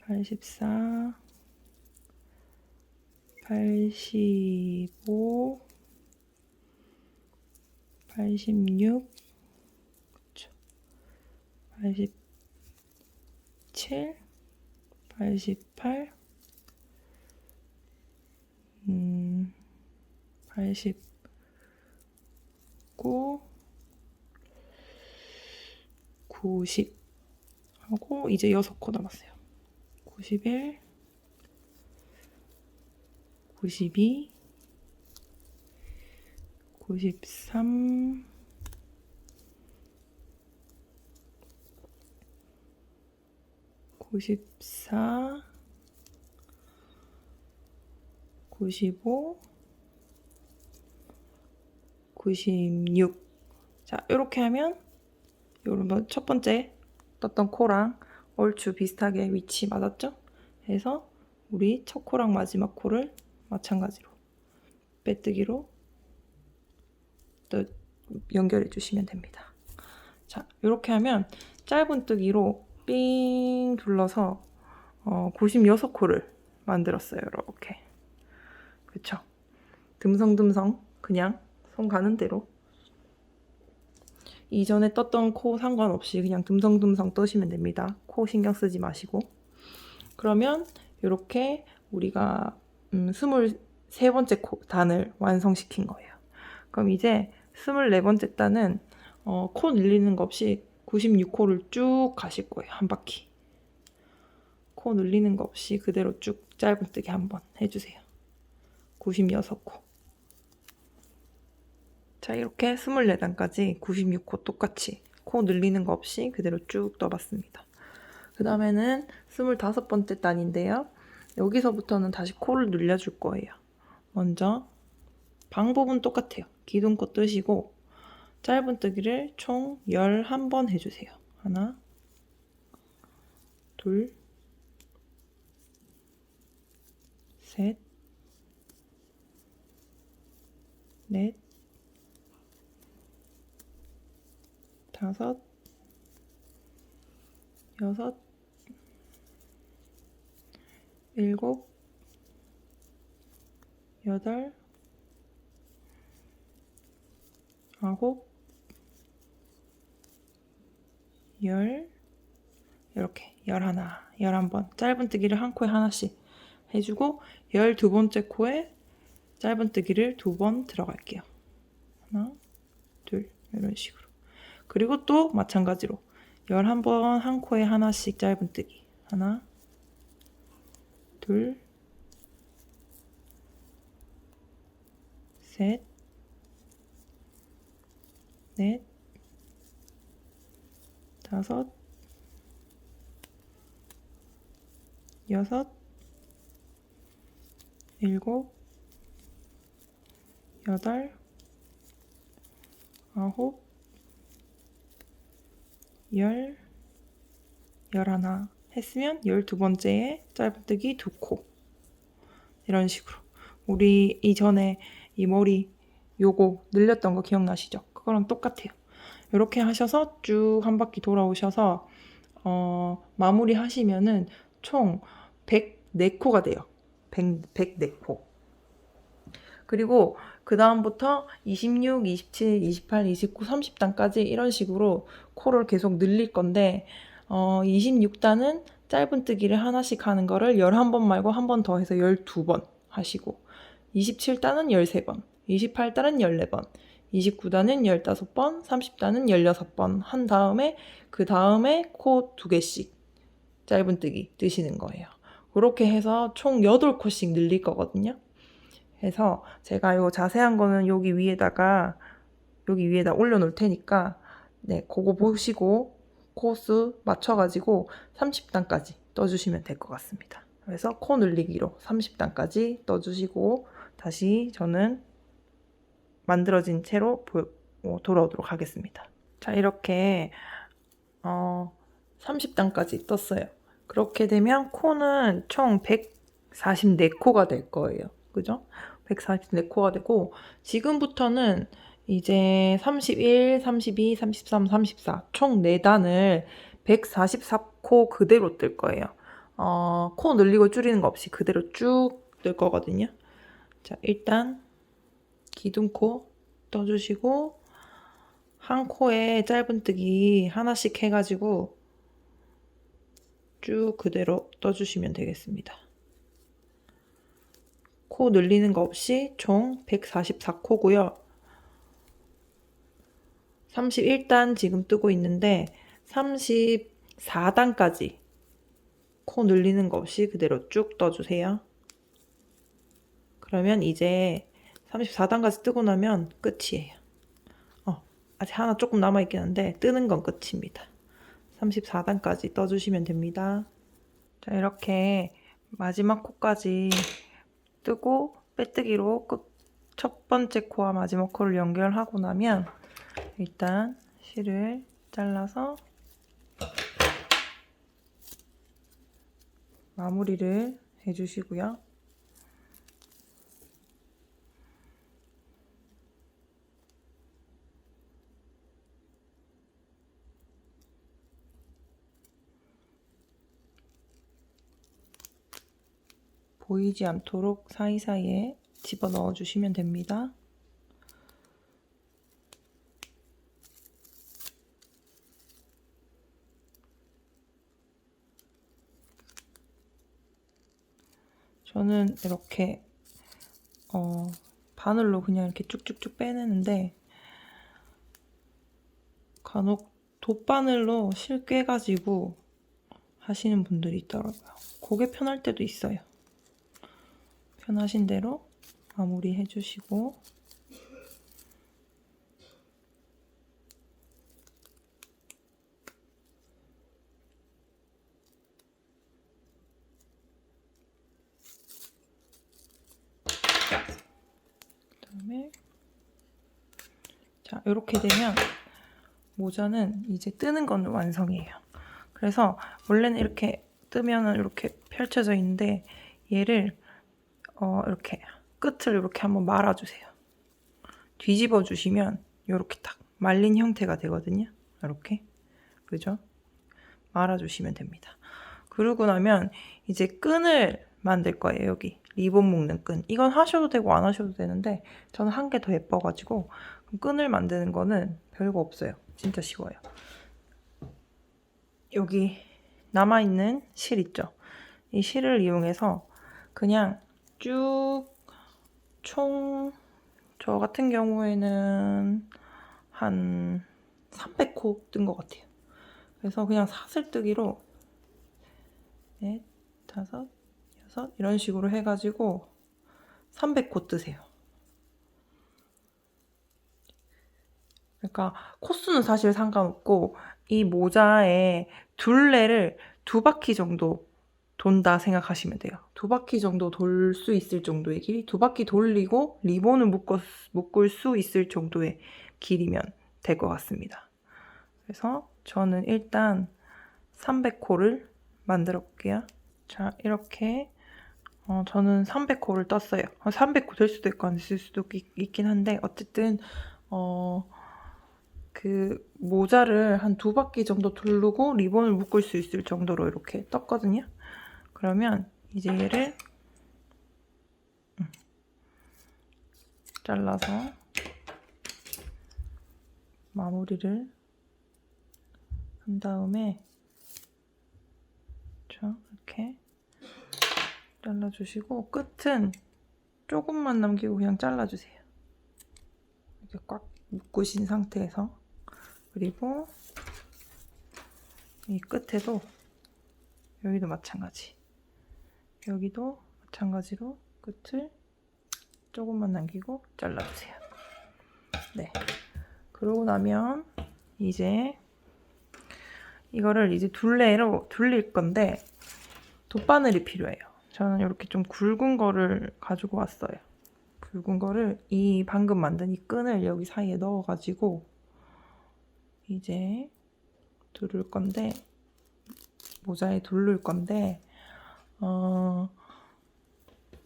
84, 85, 86, 87, 88, 89, 90 하고 이제 6코 남았어요. 91, 92, 93, 94, 95, 96. 자, 이렇게 하면 요런 첫 번째 떴던 코랑 얼추 비슷하게 위치 맞았죠? 그래서 우리 첫 코랑 마지막 코를 마찬가지로 빼뜨기로 또 연결해 주시면 됩니다. 자, 이렇게 하면 짧은뜨기로 삥 둘러서 96코를 만들었어요. 이렇게. 그쵸? 듬성듬성 그냥 손 가는 대로 이전에 떴던 코 상관없이 그냥 듬성듬성 떠시면 됩니다. 코 신경 쓰지 마시고. 그러면 이렇게 우리가 23번째 단을 완성시킨 거예요. 그럼 이제 24번째 단은 코 늘리는 거 없이 96코를 쭉 가실 거예요. 한 바퀴. 코 늘리는 거 없이 그대로 쭉 짧은뜨기 한번 해주세요. 96코. 자, 이렇게 24단까지 96코 똑같이 코 늘리는 거 없이 그대로 쭉 떠봤습니다. 그 다음에는 25번째 단인데요. 여기서부터는 다시 코를 늘려줄 거예요. 먼저 방법은 똑같아요. 기둥코 뜨시고 짧은뜨기를 총 11번 해주세요. 하나, 둘, 셋, 넷, 다섯, 여섯, 일곱, 여덟, 아홉, 열, 이렇게 11, 11번 짧은뜨기를 한 코에 하나씩 해주고 12번째 코에 짧은뜨기를 2번 들어갈게요. 하나, 둘, 이런 식으로. 그리고 또 마찬가지로 11번 한 코에 하나씩 짧은뜨기. 하나, 둘, 셋, 넷, 다섯, 여섯, 일곱, 여덟, 아홉, 열, 11 했으면 12번째에 짧은뜨기 2코. 이런 식으로. 우리 이전에 이 머리 요거 늘렸던 거 기억나시죠? 그거랑 똑같아요. 이렇게 하셔서 쭉 한 바퀴 돌아오셔서 마무리 하시면은 총 104코가 돼요. 104코. 그리고 그 다음부터 26, 27, 28, 29, 30단까지 이런 식으로 코를 계속 늘릴 건데 26단은 짧은뜨기를 하나씩 하는 거를 11번 말고 한 번 더 해서 12번 하시고 27단은 13번, 28단은 14번, 29단은 15번, 30단은 16번 한 다음에 그 다음에 코 2개씩 짧은뜨기 뜨시는 거예요. 그렇게 해서 총 8코씩 늘릴 거거든요. 그래서 제가 요 자세한 거는 여기 위에다 올려놓을 테니까 네, 그거 보시고 코스 맞춰가지고 30단까지 떠주시면 될 것 같습니다. 그래서 코 늘리기로 30단까지 떠주시고 다시 저는 만들어진 채로 돌아오도록 하겠습니다. 자, 이렇게 30단까지 떴어요. 그렇게 되면 코는 총 144코가 될 거예요. 그죠? 144코가 되고 지금부터는 이제 31, 32, 33, 34 총 4단을 144코 그대로 뜰 거예요. 코 늘리고 줄이는 거 없이 그대로 쭉 뜰 거거든요. 자, 일단 기둥코 떠주시고 한 코에 짧은뜨기 하나씩 해가지고 쭉 그대로 떠주시면 되겠습니다. 코 늘리는 거 없이 총 144코고요. 31단 지금 뜨고 있는데 34단까지 코 늘리는 거 없이 그대로 쭉 떠주세요. 그러면 이제 34단까지 뜨고 나면 끝이에요. 아직 하나 조금 남아있긴 한데 뜨는 건 끝입니다. 34단까지 떠주시면 됩니다. 자, 이렇게 마지막 코까지 뜨고 빼뜨기로 첫 번째 코와 마지막 코를 연결하고 나면 일단 실을 잘라서 마무리를 해주시고요. 보이지 않도록 사이사이에 집어넣어 주시면 됩니다. 저는 이렇게 바늘로 그냥 이렇게 쭉쭉쭉 빼내는데 간혹 돗바늘로 실 꿰가지고 하시는 분들이 있더라고요. 그게 편할 때도 있어요. 편하신 대로 마무리 해주시고 그다음에 자, 이렇게 되면 모자는 이제 뜨는 건 완성이에요. 그래서 원래는 이렇게 뜨면은 이렇게 펼쳐져 있는데 얘를 이렇게 끝을 이렇게 한번 말아주세요. 뒤집어 주시면 이렇게 딱 말린 형태가 되거든요. 이렇게 그죠? 말아주시면 됩니다. 그러고 나면 이제 끈을 만들 거예요. 여기 리본 묶는 끈. 이건 하셔도 되고 안 하셔도 되는데 저는 한 개 더 예뻐가지고 끈을 만드는 거는 별거 없어요. 진짜 쉬워요. 여기 남아있는 실 있죠? 이 실을 이용해서 그냥 쭉 총 저 같은 경우에는 한 300호 뜬 것 같아요. 그래서 그냥 사슬뜨기로 넷, 다섯, 여섯 이런 식으로 해가지고 300호 뜨세요. 그러니까 코수는 사실 상관없고 이 모자의 둘레를 2바퀴 정도 돈다 생각하시면 돼요. 2바퀴 정도 돌 수 있을 정도의 길이, 2바퀴 돌리고 리본을 묶을 수 있을 정도의 길이면 될 것 같습니다. 그래서 저는 일단 300호를 만들어 볼게요. 자, 이렇게 저는 300호를 떴어요. 300호 될 수도 있고 안 될 수도 있긴 한데 어쨌든 그 모자를 한 2바퀴 정도 두르고 리본을 묶을 수 있을 정도로 이렇게 떴거든요. 그러면 이제 얘를 잘라서 마무리를 한 다음에 이렇게 잘라주시고 끝은 조금만 남기고 그냥 잘라주세요. 이렇게 꽉 묶으신 상태에서 그리고 이 끝에도 여기도 마찬가지 여기도 마찬가지로 끝을 조금만 남기고 잘라주세요. 네, 그러고 나면 이제 이거를 이제 둘레로 둘릴 건데 돗바늘이 필요해요. 저는 이렇게 좀 굵은 거를 가지고 왔어요. 굵은 거를 이 방금 만든 이 끈을 여기 사이에 넣어가지고 이제 두를 건데 모자에 두를 건데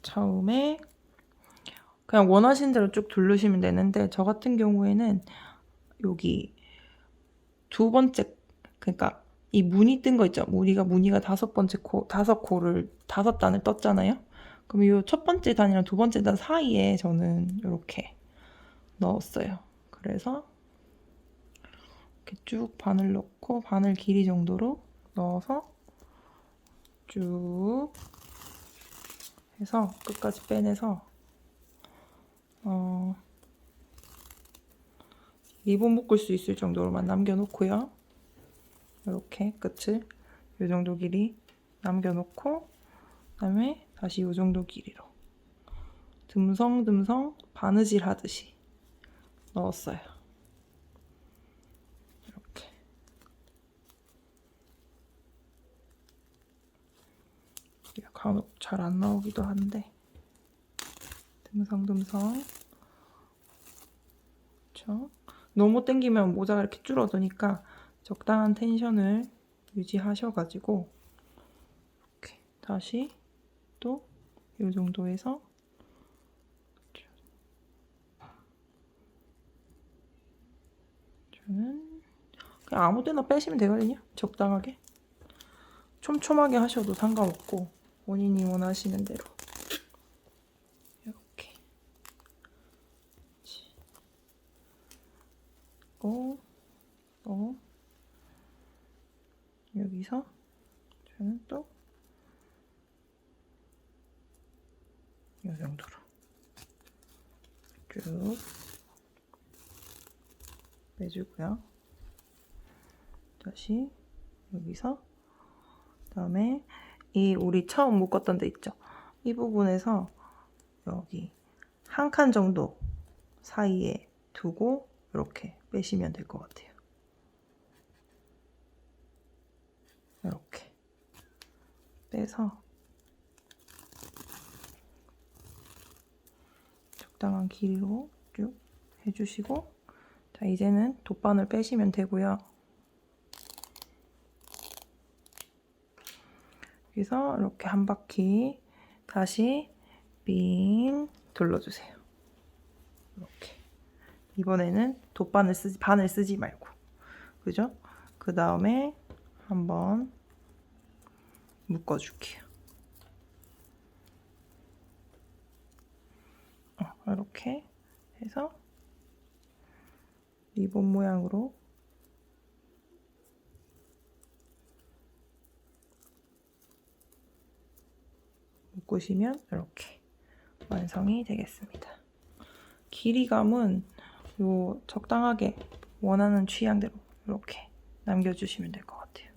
처음에 그냥 원하신 대로 쭉 두르시면 되는데 저 같은 경우에는 여기 두 번째 그러니까 이 무늬 뜬 거 있죠? 무늬가 5단을 떴잖아요. 그럼 이 첫 번째 단이랑 두 번째 단 사이에 저는 이렇게 넣었어요. 그래서 이렇게 쭉 바늘 넣고 바늘 길이 정도로 넣어서 쭉 해서 끝까지 빼내서 리본 묶을 수 있을 정도로만 남겨놓고요. 이렇게 끝을 이 정도 길이 남겨놓고 그다음에 다시 이 정도 길이로 듬성듬성 바느질 하듯이 넣었어요. 이렇게. 간혹 잘 안 나오기도 한데 듬성듬성. 그렇죠? 너무 당기면 모자가 이렇게 줄어드니까 적당한 텐션을 유지하셔가지고 이렇게 다시 또 이 정도에서 저는 그냥 아무 데나 빼시면 되거든요. 적당하게. 촘촘하게 하셔도 상관없고 본인이 원하시는 대로 이렇게 여기서 저는 또 이 정도로 쭉 빼주고요. 다시 여기서 그다음에 이 우리 처음 묶었던 데 있죠? 이 부분에서 여기 한 칸 정도 사이에 두고 이렇게 빼시면 될 것 같아요. 이렇게 빼서 적당한 길이로 쭉 해주시고, 자 이제는 돗바늘 빼시면 되고요. 여기서 이렇게 한 바퀴 다시 빙 둘러주세요. 이렇게. 이번에는 바늘 쓰지 말고, 그죠? 그 다음에 한번 묶어줄게요. 이렇게 해서 리본 모양으로 묶으시면 이렇게 완성이 되겠습니다. 길이감은 요 적당하게 원하는 취향대로 이렇게 남겨주시면 될 것 같아요.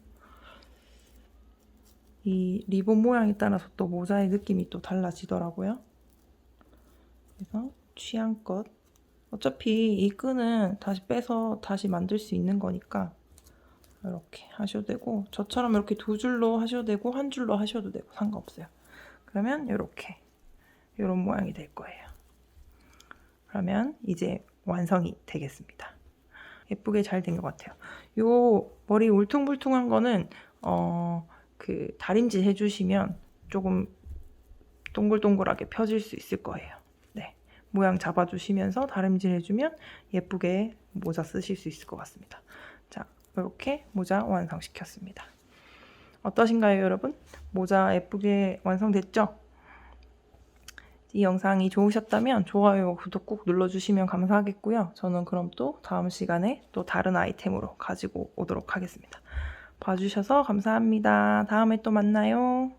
이 리본 모양에 따라서 또 모자의 느낌이 또 달라지더라고요. 그래서 취향껏, 어차피 이 끈은 다시 빼서 다시 만들 수 있는 거니까 이렇게 하셔도 되고, 저처럼 이렇게 두 줄로 하셔도 되고 한 줄로 하셔도 되고 상관없어요. 그러면 이렇게 이런 모양이 될 거예요. 그러면 이제 완성이 되겠습니다. 예쁘게 잘 된 것 같아요. 요 머리 울퉁불퉁한 거는 그 다림질 해주시면 조금 동글동글하게 펴질 수 있을 거예요. 네, 모양 잡아주시면서 다림질 해주면 예쁘게 모자 쓰실 수 있을 것 같습니다. 자, 이렇게 모자 완성시켰습니다. 어떠신가요, 여러분? 모자 예쁘게 완성됐죠? 이 영상이 좋으셨다면 좋아요, 구독 꼭 눌러주시면 감사하겠고요. 저는 그럼 또 다음 시간에 또 다른 아이템으로 가지고 오도록 하겠습니다. 봐주셔서 감사합니다. 다음에 또 만나요.